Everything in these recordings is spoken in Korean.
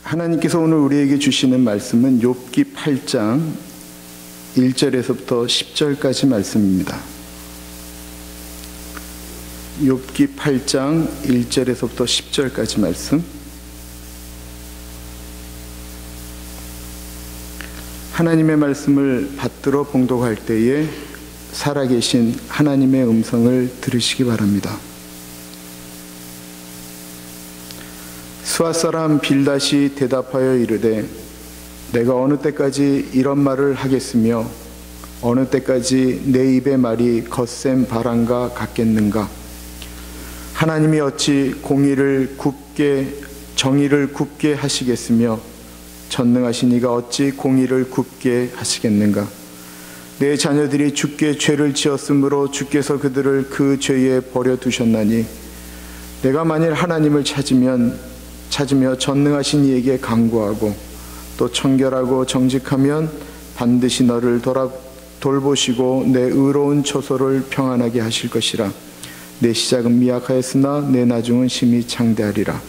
하나님께서 오늘 우리에게 주시는 말씀은 욥기 8장 1절에서부터 10절까지 말씀입니다. 욥기 8장 1절에서부터 10절까지 말씀. 하나님의 말씀을 받들어 봉독할 때에 살아계신 하나님의 음성을 들으시기 바랍니다. 수아 사람 빌닷이 대답하여 이르되 내가 어느 때까지 이런 말을 하겠으며 어느 때까지 내 입의 말이 거센 바람과 같겠는가. 하나님이 어찌 정의를 굽게 하시겠으며 전능하신 이가 어찌 공의를 굽게 하시겠는가. 내 자녀들이 주께 죄를 지었으므로 주께서 그들을 그 죄에 버려두셨나니 내가 만일 하나님을 찾으며 전능하신 이에게 간구하고 또 청결하고 정직하면 반드시 너를 돌보시고 내 의로운 처소를 평안하게 하실 것이라. 내 시작은 미약하였으나 내 나중은 심히 창대하리라.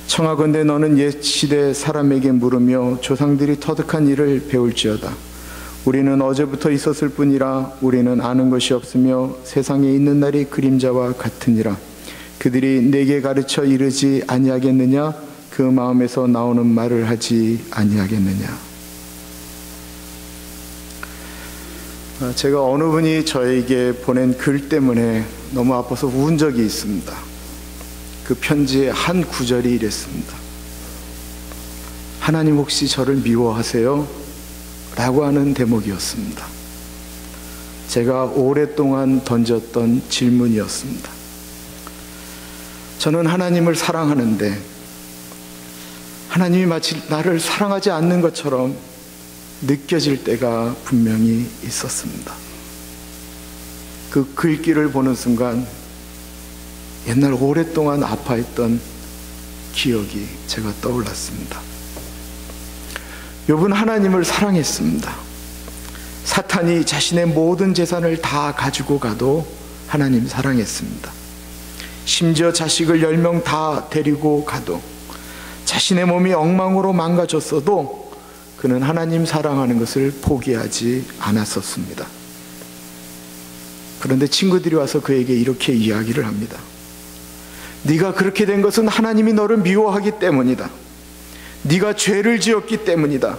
청하건대 너는 옛 시대 사람에게 물으며 조상들이 터득한 일을 배울지어다. 우리는 어제부터 있었을 뿐이라 우리는 아는 것이 없으며 세상에 있는 날이 그림자와 같으니라. 그들이 내게 가르쳐 이르지 아니하겠느냐. 그 마음에서 나오는 말을 하지 아니하겠느냐. 제가 어느 분이 저에게 보낸 글 때문에 너무 아파서 운 적이 있습니다. 그 편지의 한 구절이 이랬습니다. 하나님 혹시 저를 미워하세요? 라고 하는 대목이었습니다. 제가 오랫동안 던졌던 질문이었습니다. 저는 하나님을 사랑하는데 하나님이 마치 나를 사랑하지 않는 것처럼 느껴질 때가 분명히 있었습니다. 그 글귀를 보는 순간 옛날 오랫동안 아파했던 기억이 제가 떠올랐습니다. 욥은 하나님을 사랑했습니다. 사탄이 자신의 모든 재산을 다 가지고 가도 하나님 사랑했습니다. 심지어 자식을 10명 다 데리고 가도 자신의 몸이 엉망으로 망가졌어도 그는 하나님 사랑하는 것을 포기하지 않았었습니다. 그런데 친구들이 와서 그에게 이렇게 이야기를 합니다. 네가 그렇게 된 것은 하나님이 너를 미워하기 때문이다. 네가 죄를 지었기 때문이다.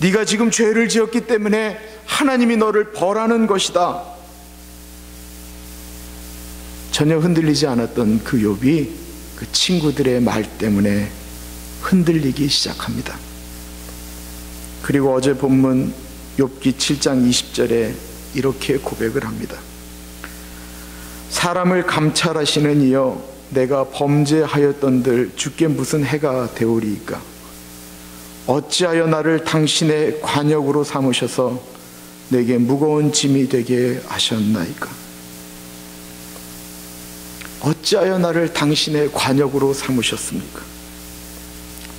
네가 지금 죄를 지었기 때문에 하나님이 너를 벌하는 것이다. 전혀 흔들리지 않았던 그 욥이 그 친구들의 말 때문에 흔들리기 시작합니다. 그리고 어제 본문 욥기 7장 20절에 이렇게 고백을 합니다. 사람을 감찰하시는 이여 내가 범죄하였던들 주께 무슨 해가 되오리이까. 어찌하여 나를 당신의 관역으로 삼으셔서 내게 무거운 짐이 되게 하셨나이까. 어찌하여 나를 당신의 관역으로 삼으셨습니까?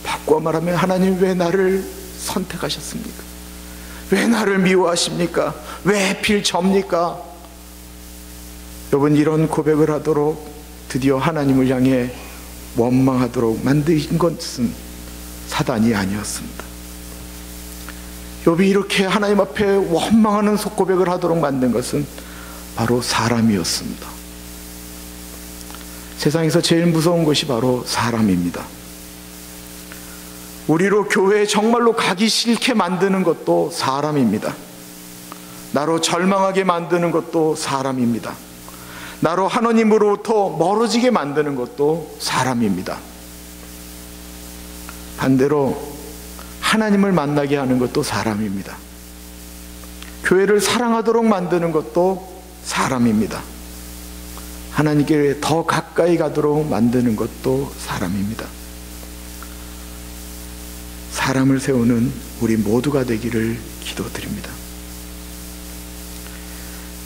바꿔 말하면 하나님 왜 나를 선택하셨습니까? 왜 나를 미워하십니까? 왜 하필 접니까? 여러분, 이런 고백을 하도록 드디어 하나님을 향해 원망하도록 만든 것은 사단이 아니었습니다. 욥이 이렇게 하나님 앞에 원망하는 고백을 하도록 만든 것은 바로 사람이었습니다. 세상에서 제일 무서운 것이 바로 사람입니다. 우리로 교회에 정말로 가기 싫게 만드는 것도 사람입니다. 나로 절망하게 만드는 것도 사람입니다. 나로 하나님으로부터 멀어지게 만드는 것도 사람입니다. 반대로 하나님을 만나게 하는 것도 사람입니다. 교회를 사랑하도록 만드는 것도 사람입니다. 하나님께 더 가까이 가도록 만드는 것도 사람입니다. 사람을 세우는 우리 모두가 되기를 기도드립니다.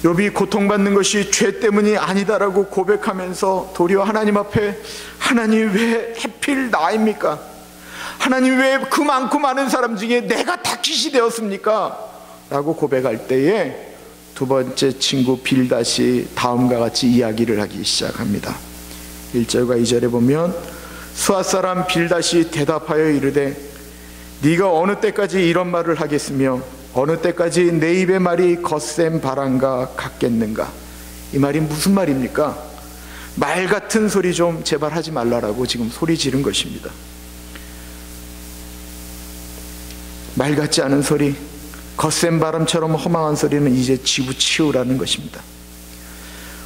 욥이 고통받는 것이 죄 때문이 아니다라고 고백하면서 도리어 하나님 앞에 하나님 왜 하필 나입니까? 하나님 왜 그 많고 많은 사람 중에 내가 타깃이 되었습니까? 라고 고백할 때에 두 번째 친구 빌닷이 다음과 같이 이야기를 하기 시작합니다. 1절과 2절에 보면 수앗 사람 빌닷이 대답하여 이르되 네가 어느 때까지 이런 말을 하겠으며 어느 때까지 내 입의 말이 거센 바람과 같겠는가. 이 말이 무슨 말입니까? 말 같은 소리 좀 제발 하지 말라라고 지금 소리 지른 것입니다. 말 같지 않은 소리, 거센 바람처럼 허망한 소리는 이제 집어치우라는 것입니다.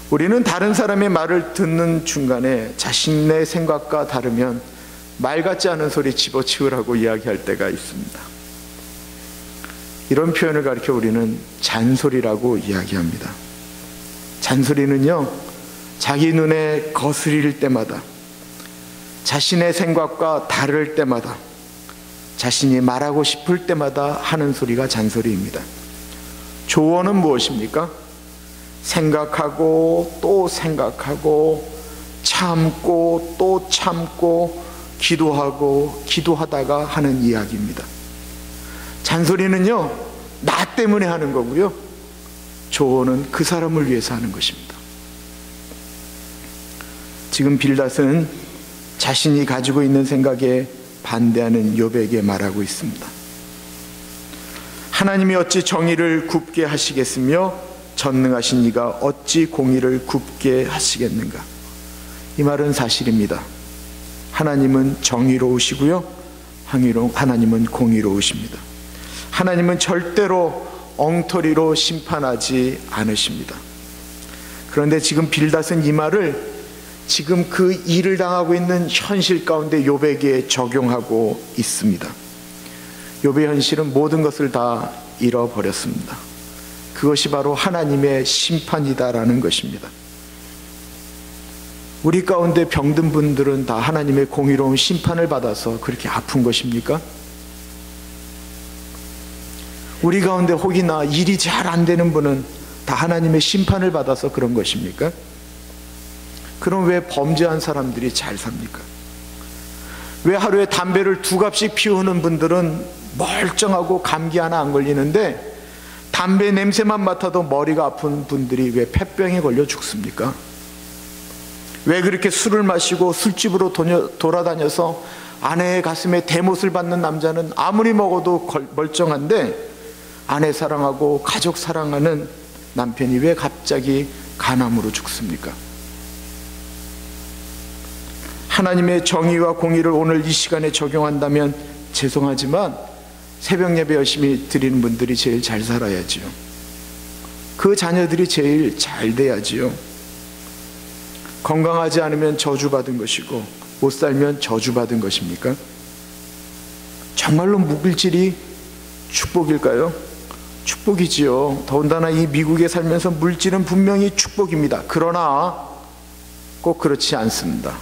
우리는 다른 사람의 말을 듣는 중간에 자신의 생각과 다르면 말 같지 않은 소리 집어치우라고 이야기할 때가 있습니다. 이런 표현을 가리켜 우리는 잔소리라고 이야기합니다. 잔소리는요, 자기 눈에 거스릴 때마다, 자신의 생각과 다를 때마다, 자신이 말하고 싶을 때마다 하는 소리가 잔소리입니다. 조언은 무엇입니까? 생각하고 또 생각하고 참고 또 참고 기도하고 기도하다가 하는 이야기입니다. 잔소리는요, 나 때문에 하는 거고요, 조언은 그 사람을 위해서 하는 것입니다. 지금 빌닷은 자신이 가지고 있는 생각에 반대하는 욥에게 말하고 있습니다. 하나님이 어찌 정의를 굽게 하시겠으며 전능하신 이가 어찌 공의를 굽게 하시겠는가. 이 말은 사실입니다. 하나님은 정의로우시고요, 하나님은 공의로우십니다. 하나님은 절대로 엉터리로 심판하지 않으십니다. 그런데 지금 빌닷은 이 말을 지금 그 일을 당하고 있는 현실 가운데 욥에게 적용하고 있습니다. 욥의 현실은 모든 것을 다 잃어버렸습니다. 그것이 바로 하나님의 심판이다라는 것입니다. 우리 가운데 병든 분들은 다 하나님의 공의로운 심판을 받아서 그렇게 아픈 것입니까? 우리 가운데 혹이나 일이 잘 안 되는 분은 다 하나님의 심판을 받아서 그런 것입니까? 그럼 왜 범죄한 사람들이 잘 삽니까? 왜 하루에 담배를 2갑씩 피우는 분들은 멀쩡하고 감기 하나 안 걸리는데 담배 냄새만 맡아도 머리가 아픈 분들이 왜 폐병에 걸려 죽습니까? 왜 그렇게 술을 마시고 술집으로 돌아다녀서 아내의 가슴에 대못을 받는 남자는 아무리 먹어도 멀쩡한데 아내 사랑하고 가족 사랑하는 남편이 왜 갑자기 간암으로 죽습니까? 하나님의 정의와 공의를 오늘 이 시간에 적용한다면 죄송하지만 새벽 예배 열심히 드리는 분들이 제일 잘 살아야지요. 그 자녀들이 제일 잘 돼야지요. 건강하지 않으면 저주받은 것이고 못 살면 저주받은 것입니까? 정말로 물질이 축복일까요? 축복이지요. 더군다나 이 미국에 살면서 물질은 분명히 축복입니다. 그러나 꼭 그렇지 않습니다.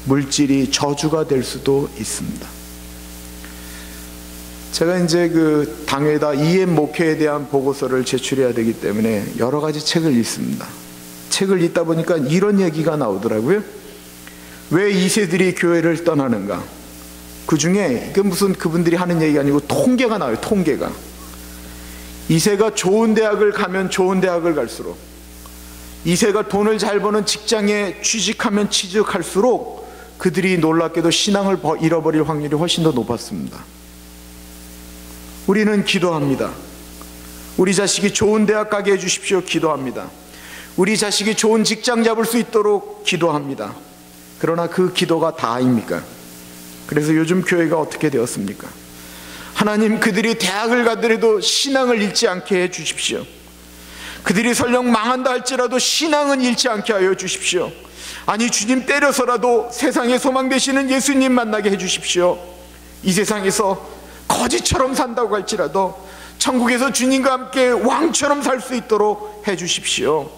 물질이 저주가 될 수도 있습니다. 제가 이제 그 당회에다 EM 목회에 대한 보고서를 제출해야 되기 때문에 여러 가지 책을 읽습니다. 책을 읽다 보니까 이런 얘기가 나오더라고요. 왜 2세들이 교회를 떠나는가? 그 중에 이게 무슨 그분들이 하는 얘기가 아니고 통계가 나와요. 통계가 2세가 좋은 대학을 가면 좋은 대학을 갈수록, 2세가 돈을 잘 버는 직장에 취직하면 취직할수록 그들이 놀랍게도 신앙을 잃어버릴 확률이 훨씬 더 높았습니다. 우리는 기도합니다. 우리 자식이 좋은 대학 가게 해주십시오. 기도합니다. 우리 자식이 좋은 직장 잡을 수 있도록 기도합니다. 그러나 그 기도가 다입니까? 그래서 요즘 교회가 어떻게 되었습니까? 하나님, 그들이 대학을 가더라도 신앙을 잃지 않게 해주십시오. 그들이 설령 망한다 할지라도 신앙은 잃지 않게 하여 주십시오. 아니, 주님 때려서라도 세상에 소망 되시는 예수님 만나게 해주십시오. 이 세상에서 거지처럼 산다고 할지라도 천국에서 주님과 함께 왕처럼 살 수 있도록 해주십시오.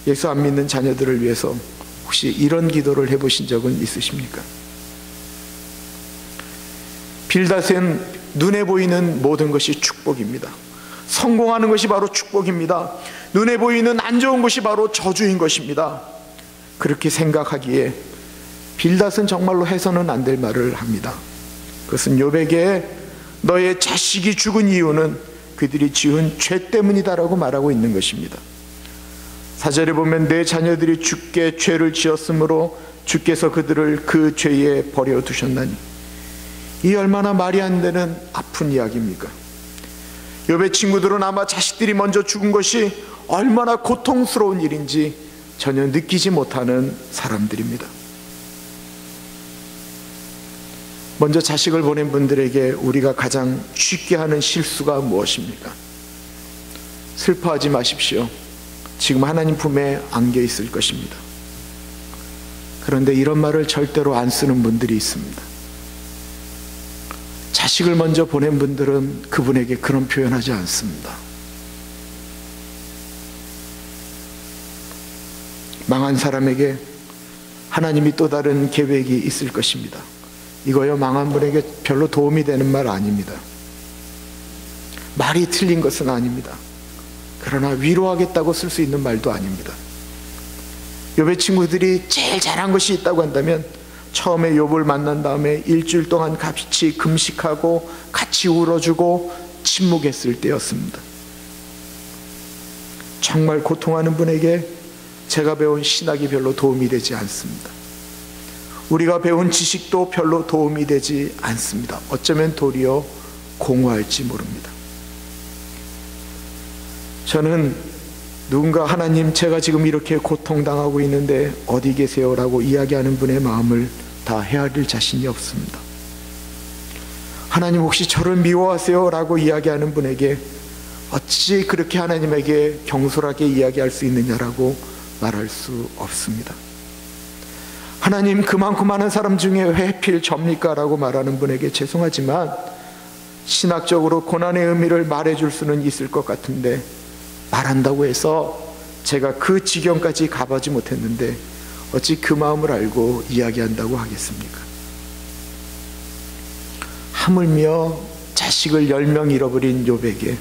예수 안 믿는 자녀들을 위해서 혹시 이런 기도를 해보신 적은 있으십니까? 빌닷은 눈에 보이는 모든 것이 축복입니다. 성공하는 것이 바로 축복입니다. 눈에 보이는 안 좋은 것이 바로 저주인 것입니다. 그렇게 생각하기에 빌닷은 정말로 해서는 안 될 말을 합니다. 그것은 욥에게 너의 자식이 죽은 이유는 그들이 지은 죄 때문이다라고 말하고 있는 것입니다. 4절에 보면 내 자녀들이 주께 죄를 지었으므로 주께서 그들을 그 죄에 버려두셨나니. 이 얼마나 말이 안 되는 아픈 이야기입니까? 욥의 친구들은 아마 자식들이 먼저 죽은 것이 얼마나 고통스러운 일인지 전혀 느끼지 못하는 사람들입니다. 먼저 자식을 보낸 분들에게 우리가 가장 쉽게 하는 실수가 무엇입니까? 슬퍼하지 마십시오. 지금 하나님 품에 안겨 있을 것입니다. 그런데 이런 말을 절대로 안 쓰는 분들이 있습니다. 자식을 먼저 보낸 분들은 그분에게 그런 표현하지 않습니다. 망한 사람에게 하나님이 또 다른 계획이 있을 것입니다. 이거요, 망한 분에게 별로 도움이 되는 말 아닙니다. 말이 틀린 것은 아닙니다. 그러나 위로하겠다고 쓸 수 있는 말도 아닙니다. 욥의 친구들이 제일 잘한 것이 있다고 한다면 처음에 욥을 만난 다음에 일주일 동안 같이 금식하고 같이 울어주고 침묵했을 때였습니다. 정말 고통하는 분에게 제가 배운 신학이 별로 도움이 되지 않습니다. 우리가 배운 지식도 별로 도움이 되지 않습니다. 어쩌면 도리어 공허할지 모릅니다. 저는 누군가 하나님, 제가 지금 이렇게 고통당하고 있는데 어디 계세요? 라고 이야기하는 분의 마음을 다 헤아릴 자신이 없습니다. 하나님, 혹시 저를 미워하세요? 라고 이야기하는 분에게 어찌 그렇게 하나님에게 경솔하게 이야기할 수 있느냐라고 말할 수 없습니다. 하나님, 그만큼 많은 사람 중에 왜 하필 접니까? 라고 말하는 분에게 죄송하지만 신학적으로 고난의 의미를 말해줄 수는 있을 것 같은데 말한다고 해서 제가 그 지경까지 가보지 못했는데 어찌 그 마음을 알고 이야기한다고 하겠습니까? 하물며 자식을 10명 잃어버린 욥에게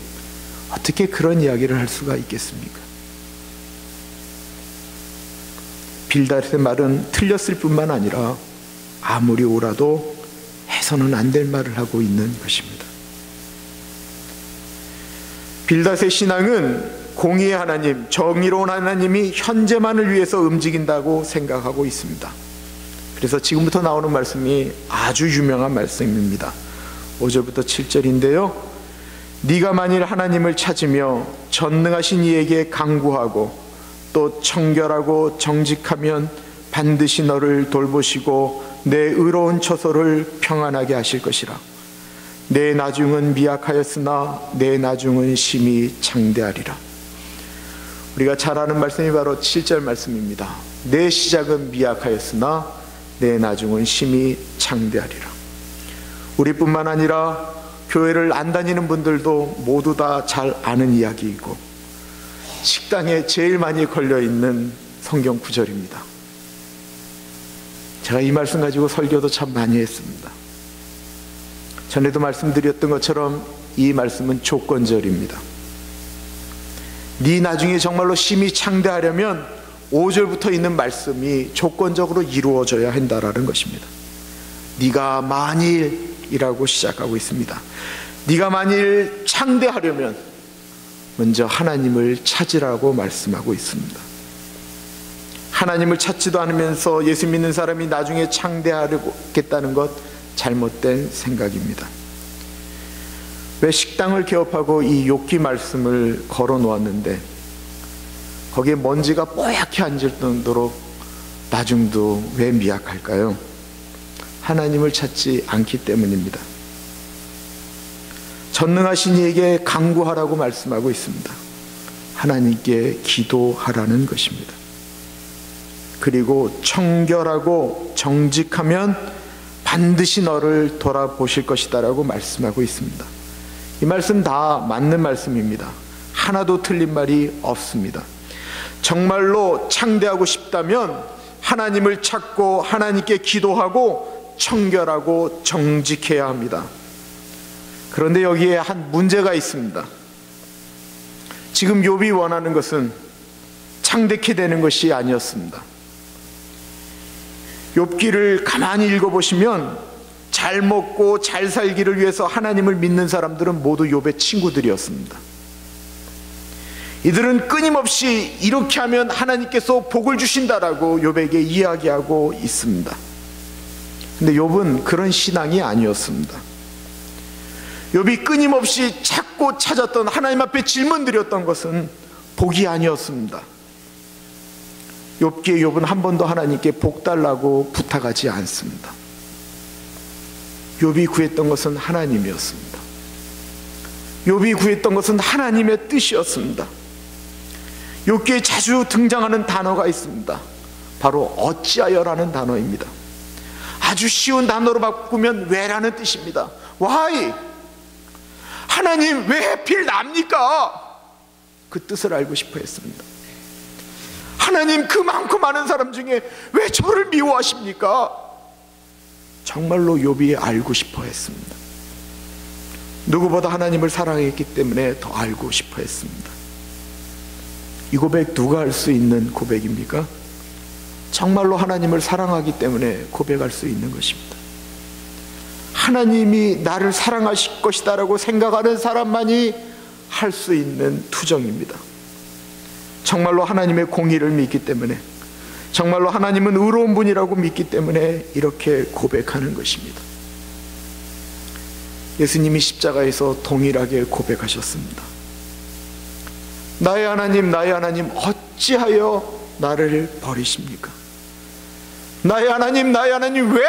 어떻게 그런 이야기를 할 수가 있겠습니까? 빌닷의 말은 틀렸을 뿐만 아니라 아무리 옳아도 해서는 안 될 말을 하고 있는 것입니다. 빌닷의 신앙은 공의의 하나님, 정의로운 하나님이 현재만을 위해서 움직인다고 생각하고 있습니다. 그래서 지금부터 나오는 말씀이 아주 유명한 말씀입니다. 5절부터 7절인데요. 네가 만일 하나님을 찾으며 전능하신 이에게 간구하고 또 청결하고 정직하면 반드시 너를 돌보시고 내 의로운 처소를 평안하게 하실 것이라. 내 나중은 미약하였으나 내 나중은 심히 창대하리라. 우리가 잘 아는 말씀이 바로 7절 말씀입니다. 내 시작은 미약하였으나 내 나중은 심히 창대하리라. 우리뿐만 아니라 교회를 안 다니는 분들도 모두 다 잘 아는 이야기이고 식당에 제일 많이 걸려있는 성경 구절입니다. 제가 이 말씀 가지고 설교도 참 많이 했습니다. 전에도 말씀드렸던 것처럼 이 말씀은 조건절입니다. 네 나중에 정말로 심히 창대하려면 5절부터 있는 말씀이 조건적으로 이루어져야 한다라는 것입니다. 네가 만일이라고 시작하고 있습니다. 네가 만일 창대하려면 먼저 하나님을 찾으라고 말씀하고 있습니다. 하나님을 찾지도 않으면서 예수 믿는 사람이 나중에 창대하겠다는 것, 잘못된 생각입니다. 왜 식당을 개업하고 이 욥기 말씀을 걸어 놓았는데 거기에 먼지가 뽀얗게 앉을 정도로 나중도 왜 미약할까요? 하나님을 찾지 않기 때문입니다. 전능하신 이에게 간구하라고 말씀하고 있습니다. 하나님께 기도하라는 것입니다. 그리고 청결하고 정직하면 반드시 너를 돌아보실 것이다 라고 말씀하고 있습니다. 이 말씀 다 맞는 말씀입니다. 하나도 틀린 말이 없습니다. 정말로 창대하고 싶다면 하나님을 찾고 하나님께 기도하고 청결하고 정직해야 합니다. 그런데 여기에 한 문제가 있습니다. 지금 욥이 원하는 것은 창대케 되는 것이 아니었습니다. 욥기를 가만히 읽어보시면 잘 먹고 잘 살기를 위해서 하나님을 믿는 사람들은 모두 욥의 친구들이었습니다. 이들은 끊임없이 이렇게 하면 하나님께서 복을 주신다라고 욥에게 이야기하고 있습니다. 근데 욥은 그런 신앙이 아니었습니다. 욥이 끊임없이 찾고 찾았던, 하나님 앞에 질문 드렸던 것은 복이 아니었습니다. 욥은 한 번도 하나님께 복 달라고 부탁하지 않습니다. 욥이 구했던 것은 하나님이었습니다. 욥이 구했던 것은 하나님의 뜻이었습니다. 욥기에 자주 등장하는 단어가 있습니다. 바로 어찌하여라는 단어입니다. 아주 쉬운 단어로 바꾸면 왜라는 뜻입니다. Why? 하나님 왜 하필 납니까? 그 뜻을 알고 싶어 했습니다. 하나님 그 많고 많은 사람 중에 왜 저를 미워하십니까? 정말로 욥이 알고 싶어 했습니다. 누구보다 하나님을 사랑했기 때문에 더 알고 싶어 했습니다. 이 고백 누가 할 수 있는 고백입니까? 정말로 하나님을 사랑하기 때문에 고백할 수 있는 것입니다. 하나님이 나를 사랑하실 것이다 라고 생각하는 사람만이 할 수 있는 투정입니다. 정말로 하나님의 공의를 믿기 때문에, 정말로 하나님은 의로운 분이라고 믿기 때문에 이렇게 고백하는 것입니다. 예수님이 십자가에서 동일하게 고백하셨습니다. 나의 하나님, 나의 하나님, 어찌하여 나를 버리십니까? 나의 하나님, 나의 하나님, 왜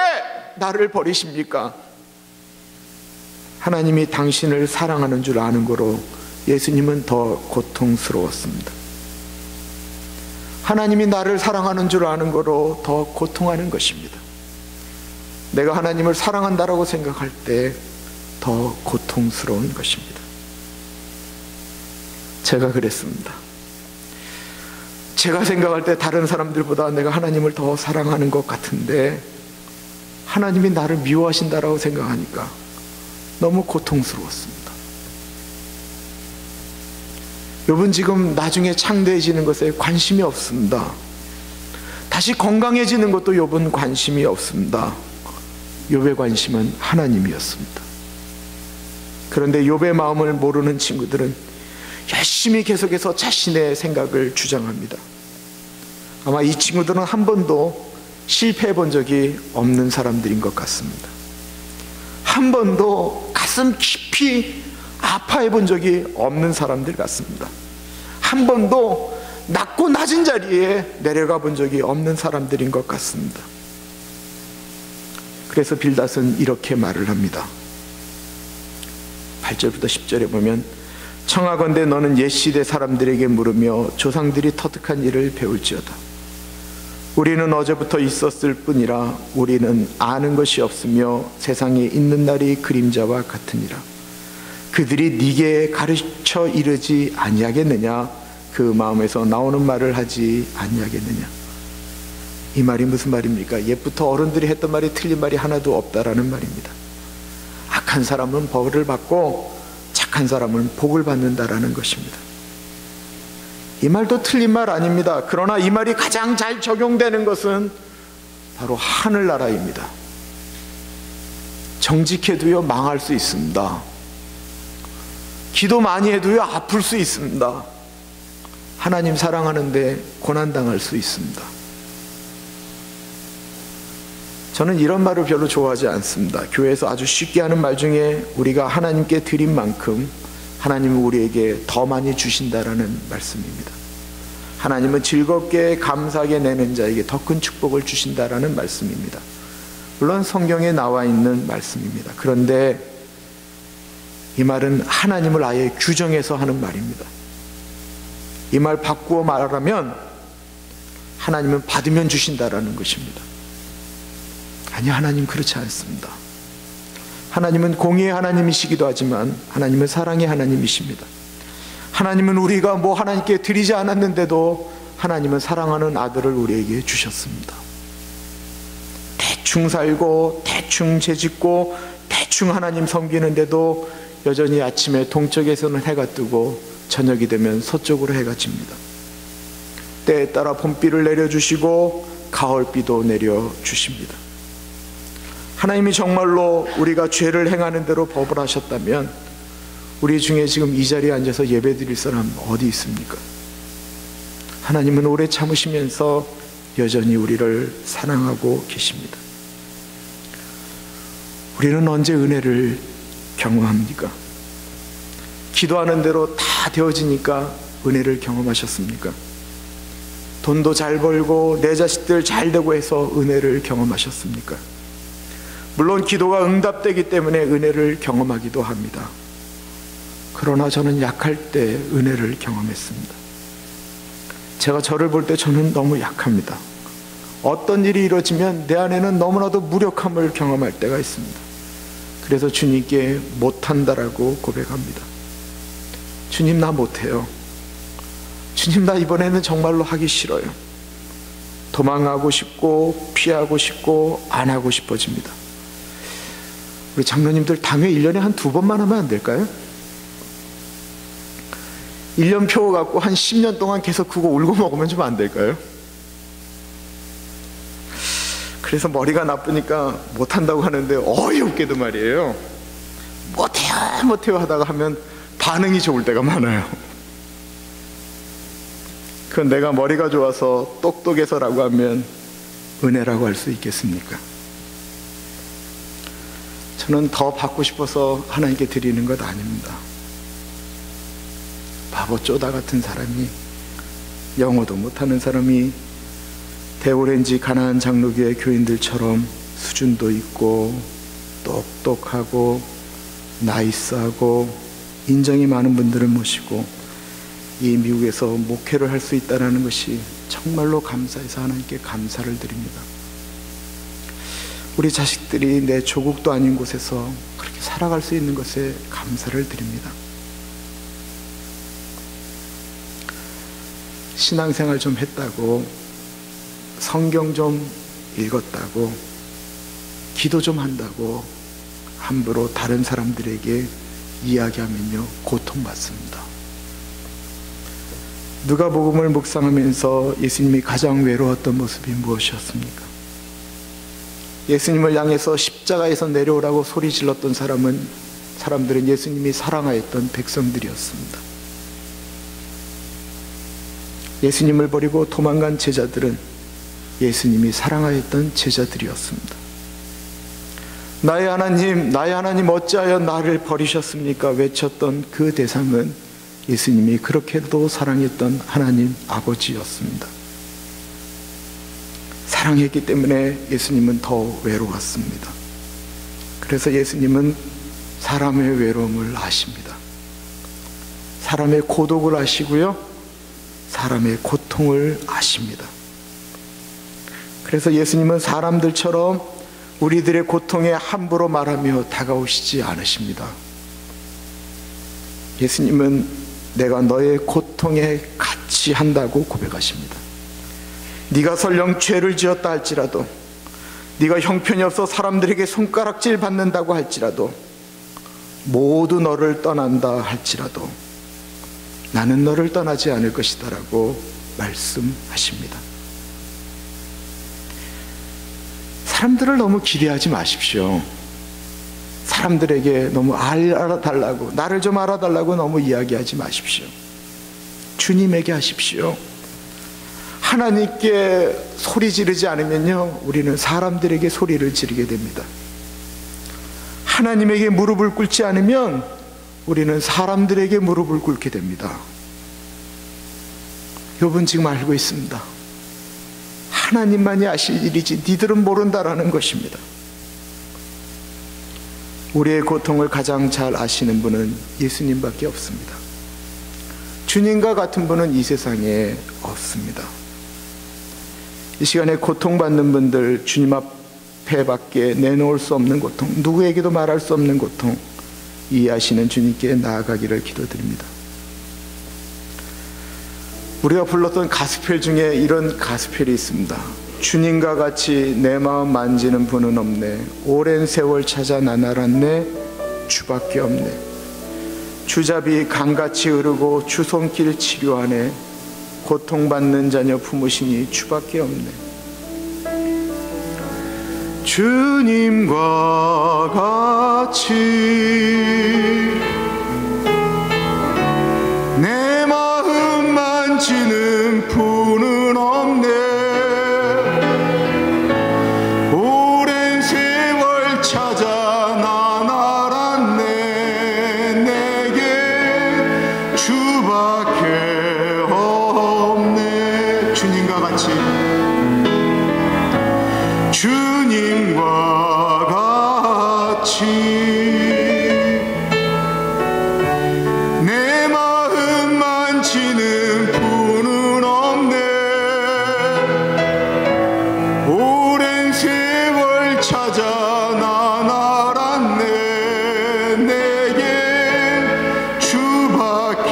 나를 버리십니까? 하나님이 당신을 사랑하는 줄 아는 거로 예수님은 더 고통스러웠습니다. 하나님이 나를 사랑하는 줄 아는 거로 더 고통하는 것입니다. 내가 하나님을 사랑한다라고 생각할 때 더 고통스러운 것입니다. 제가 그랬습니다. 제가 생각할 때 다른 사람들보다 내가 하나님을 더 사랑하는 것 같은데 하나님이 나를 미워하신다라고 생각하니까 너무 고통스러웠습니다. 욥은 지금 나중에 창대해지는 것에 관심이 없습니다. 다시 건강해지는 것도 욥은 관심이 없습니다. 욥의 관심은 하나님이었습니다. 그런데 욥의 마음을 모르는 친구들은 열심히 계속해서 자신의 생각을 주장합니다. 아마 이 친구들은 한 번도 실패해 본 적이 없는 사람들인 것 같습니다. 한 번도 가슴 깊이 아파해 본 적이 없는 사람들 같습니다. 한 번도 낮고 낮은 자리에 내려가 본 적이 없는 사람들인 것 같습니다. 그래서 빌닷은 이렇게 말을 합니다. 8절부터 10절에 보면, 청하건대 너는 옛 시대 사람들에게 물으며 조상들이 터득한 일을 배울지어다. 우리는 어제부터 있었을 뿐이라 우리는 아는 것이 없으며 세상에 있는 날이 그림자와 같으니라. 그들이 네게 가르쳐 이르지 아니하겠느냐? 그 마음에서 나오는 말을 하지 아니하겠느냐? 이 말이 무슨 말입니까? 옛부터 어른들이 했던 말이 틀린 말이 하나도 없다라는 말입니다. 악한 사람은 벌을 받고 착한 사람은 복을 받는다라는 것입니다. 이 말도 틀린 말 아닙니다. 그러나 이 말이 가장 잘 적용되는 것은 바로 하늘나라입니다. 정직해도요 망할 수 있습니다. 기도 많이 해도요 아플 수 있습니다. 하나님 사랑하는데 고난당할 수 있습니다. 저는 이런 말을 별로 좋아하지 않습니다. 교회에서 아주 쉽게 하는 말 중에 우리가 하나님께 드린 만큼 하나님은 우리에게 더 많이 주신다라는 말씀입니다. 하나님은 즐겁게 감사하게 내는 자에게 더 큰 축복을 주신다라는 말씀입니다. 물론 성경에 나와 있는 말씀입니다. 그런데 이 말은 하나님을 아예 규정해서 하는 말입니다. 이 말 바꾸어 말하면 하나님은 받으면 주신다라는 것입니다. 아니, 하나님 그렇지 않습니다. 하나님은 공의의 하나님이시기도 하지만 하나님은 사랑의 하나님이십니다. 하나님은 우리가 뭐 하나님께 드리지 않았는데도 하나님은 사랑하는 아들을 우리에게 주셨습니다. 대충 살고 대충 죄짓고 대충 하나님 섬기는데도 여전히 아침에 동쪽에서는 해가 뜨고 저녁이 되면 서쪽으로 해가 집니다. 때에 따라 봄비를 내려주시고 가을비도 내려주십니다. 하나님이 정말로 우리가 죄를 행하는 대로 법을 하셨다면 우리 중에 지금 이 자리에 앉아서 예배 드릴 사람 어디 있습니까? 하나님은 오래 참으시면서 여전히 우리를 사랑하고 계십니다. 우리는 언제 은혜를 경험합니까? 기도하는 대로 다 되어지니까 은혜를 경험하셨습니까? 돈도 잘 벌고 내 자식들 잘 되고 해서 은혜를 경험하셨습니까? 물론 기도가 응답되기 때문에 은혜를 경험하기도 합니다. 그러나 저는 약할 때 은혜를 경험했습니다. 제가 저를 볼 때 저는 너무 약합니다. 어떤 일이 이루어지면 내 안에는 너무나도 무력함을 경험할 때가 있습니다. 그래서 주님께 못한다라고 고백합니다. 주님, 나 못해요. 주님, 나 이번에는 정말로 하기 싫어요. 도망가고 싶고 피하고 싶고 안 하고 싶어집니다. 우리 장로님들 당회 1년에 한 2번만 하면 안 될까요? 1년표 갖고 한 10년 동안 계속 그거 울고 먹으면 좀 안 될까요? 그래서 머리가 나쁘니까 못한다고 하는데 어이없게도 말이에요, 못해요 하다가 하면 반응이 좋을 때가 많아요. 그건 내가 머리가 좋아서 똑똑해서라고 하면 은혜라고 할 수 있겠습니까? 저는 더 받고 싶어서 하나님께 드리는 것 아닙니다. 바보 쪼다 같은 사람이, 영어도 못하는 사람이 대오렌지 가나안 장로교회 교인들처럼 수준도 있고 똑똑하고 나이스하고 인정이 많은 분들을 모시고 이 미국에서 목회를 할 수 있다는 것이 정말로 감사해서 하나님께 감사를 드립니다. 우리 자식들이 내 조국도 아닌 곳에서 그렇게 살아갈 수 있는 것에 감사를 드립니다. 신앙생활 좀 했다고, 성경 좀 읽었다고, 기도 좀 한다고 함부로 다른 사람들에게 이야기하면요, 고통받습니다. 누가복음을 묵상하면서 예수님이 가장 외로웠던 모습이 무엇이었습니까? 예수님을 향해서 십자가에서 내려오라고 소리 질렀던 사람들은 예수님이 사랑하였던 백성들이었습니다. 예수님을 버리고 도망간 제자들은 예수님이 사랑하였던 제자들이었습니다. 나의 하나님 어찌하여 나를 버리셨습니까? 외쳤던 그 대상은 예수님이 그렇게도 사랑했던 하나님 아버지였습니다. 사랑했기 때문에 예수님은 더 외로웠습니다. 그래서 예수님은 사람의 외로움을 아십니다. 사람의 고독을 아시고요, 사람의 고통을 아십니다. 그래서 예수님은 사람들처럼 우리들의 고통에 함부로 말하며 다가오시지 않으십니다. 예수님은 내가 너의 고통에 같이 한다고 고백하십니다. 네가 설령 죄를 지었다 할지라도, 네가 형편이 없어 사람들에게 손가락질 받는다고 할지라도, 모두 너를 떠난다 할지라도 나는 너를 떠나지 않을 것이다 라고 말씀하십니다. 사람들을 너무 기대하지 마십시오. 사람들에게 너무 알아달라고, 나를 좀 알아달라고 너무 이야기하지 마십시오. 주님에게 하십시오. 하나님께 소리 지르지 않으면요, 우리는 사람들에게 소리를 지르게 됩니다. 하나님에게 무릎을 꿇지 않으면 우리는 사람들에게 무릎을 꿇게 됩니다. 욥은 지금 알고 있습니다. 하나님만이 아실 일이지 니들은 모른다라는 것입니다. 우리의 고통을 가장 잘 아시는 분은 예수님밖에 없습니다. 주님과 같은 분은 이 세상에 없습니다. 이 시간에 고통받는 분들, 주님 앞에 밖에 내놓을 수 없는 고통, 누구에게도 말할 수 없는 고통 이해하시는 주님께 나아가기를 기도드립니다. 우리가 불렀던 가스펠 중에 이런 가스펠이 있습니다. 주님과 같이 내 마음 만지는 분은 없네. 오랜 세월 찾아 나날았네. 주밖에 없네. 주잡이 강같이 흐르고 주손길 치료하네. 고통받는 자녀 품으시니 주밖에 없네. 주님과 같이 내 마음 만지는 분은 없네. 오랜 세월 찾아 난 알았네. 내겐 주밖에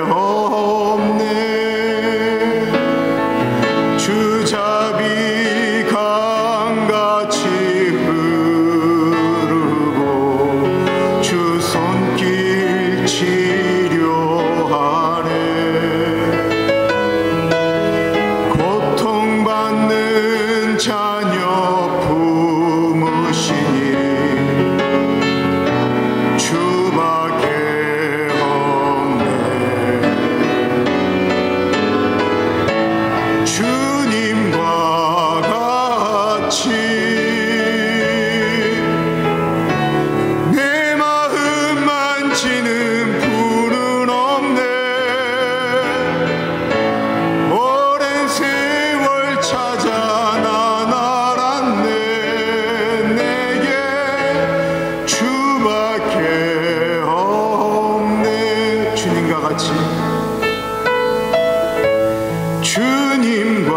없네. 주잡이 강같이 흐르고 주 손길 치료하네. 고통받는 자녀 품으시니 주밖에 없네. 주님과 같이 내 마음 만지는 분은 없네. 오랜 세월 찾아 난 알았네. 내게 주밖에 없네. 주님과 같이, 주님과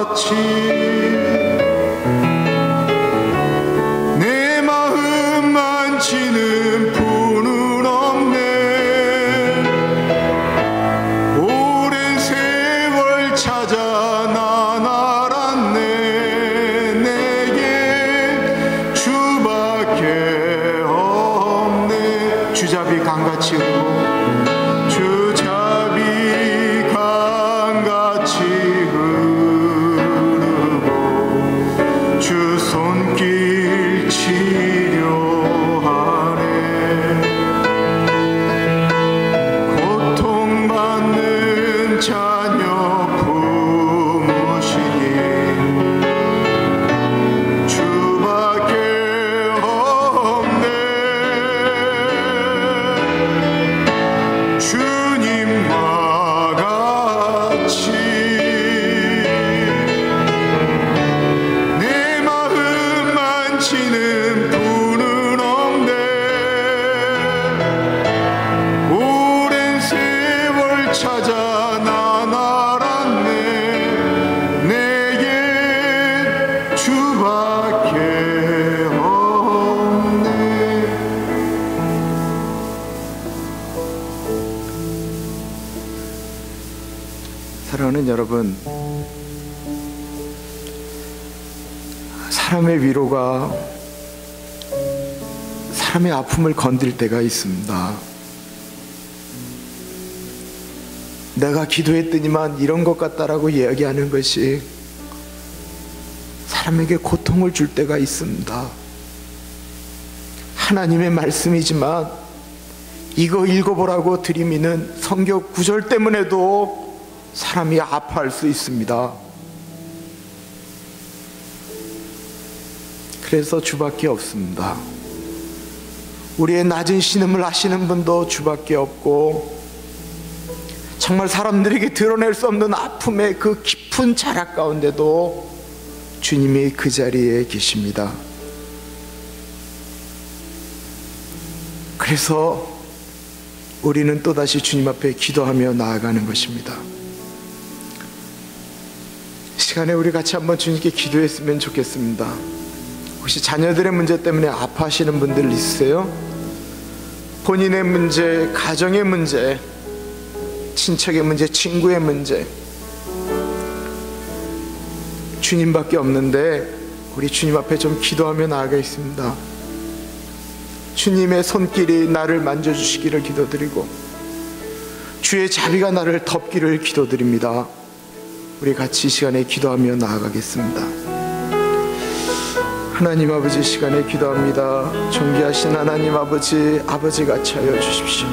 같이 내 마음 만지는 분은 없네. 오랜 세월 찾아 난 알았네. 내게 주밖에 없네. 주잡이 강같이 흐르고 주잡이 강같이 흐르고 주 손길 치료하네. 고통받는 자녀 품으시니 주밖에 없네. 주님과 같이 내 마음 만지는 분은 없네. 오랜 세월 찾아 난 알았네. 내게 주밖에 없네. 사랑하는 여러분, 사람의 위로가 사람의 아픔을 건들 때가 있습니다. 내가 기도했더니만 이런 것 같다라고 이야기하는 것이 사람에게 고통을 줄 때가 있습니다. 하나님의 말씀이지만 이거 읽어보라고 들이미는 성경 구절 때문에도 사람이 아파할 수 있습니다. 그래서 주밖에 없습니다. 우리의 낮은 신음을 아시는 분도 주밖에 없고, 정말 사람들에게 드러낼 수 없는 아픔의 그 깊은 자락 가운데도 주님이 그 자리에 계십니다. 그래서 우리는 또다시 주님 앞에 기도하며 나아가는 것입니다. 시간에 우리 같이 한번 주님께 기도했으면 좋겠습니다. 혹시 자녀들의 문제 때문에 아파하시는 분들 있으세요? 본인의 문제, 가정의 문제, 친척의 문제, 친구의 문제, 주님밖에 없는데 우리 주님 앞에 좀 기도하며 나아가겠습니다. 주님의 손길이 나를 만져주시기를 기도드리고 주의 자비가 나를 덮기를 기도드립니다. 우리 같이 이 시간에 기도하며 나아가겠습니다. 하나님 아버지, 시간에 기도합니다. 존귀하신 하나님 아버지, 아버지같이 하여 주십시오.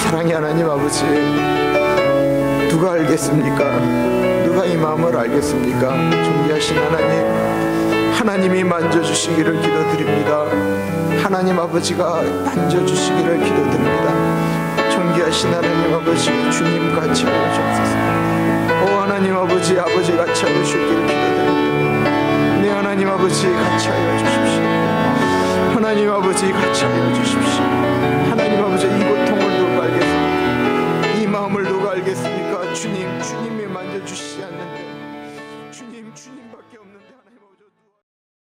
사랑의 하나님 아버지, 누가 알겠습니까? 누가 이 마음을 알겠습니까? 존귀하신 하나님, 하나님이 만져주시기를 기도드립니다. 하나님 아버지가 만져주시기를 기도드립니다. 존귀하신 하나님 아버지, 주님 같이 하여 주옵소서. 오 하나님 아버지, 아버지 같이 하여 주시기를 기도드립니다. 네 하나님 아버지 같이 하여 주십시오. 하나님 아버지 같이 하여 주십시오. 하나님 아버지 이 고통을 누가 알겠습니까? 이 마음을 누가 알겠습니까? 주님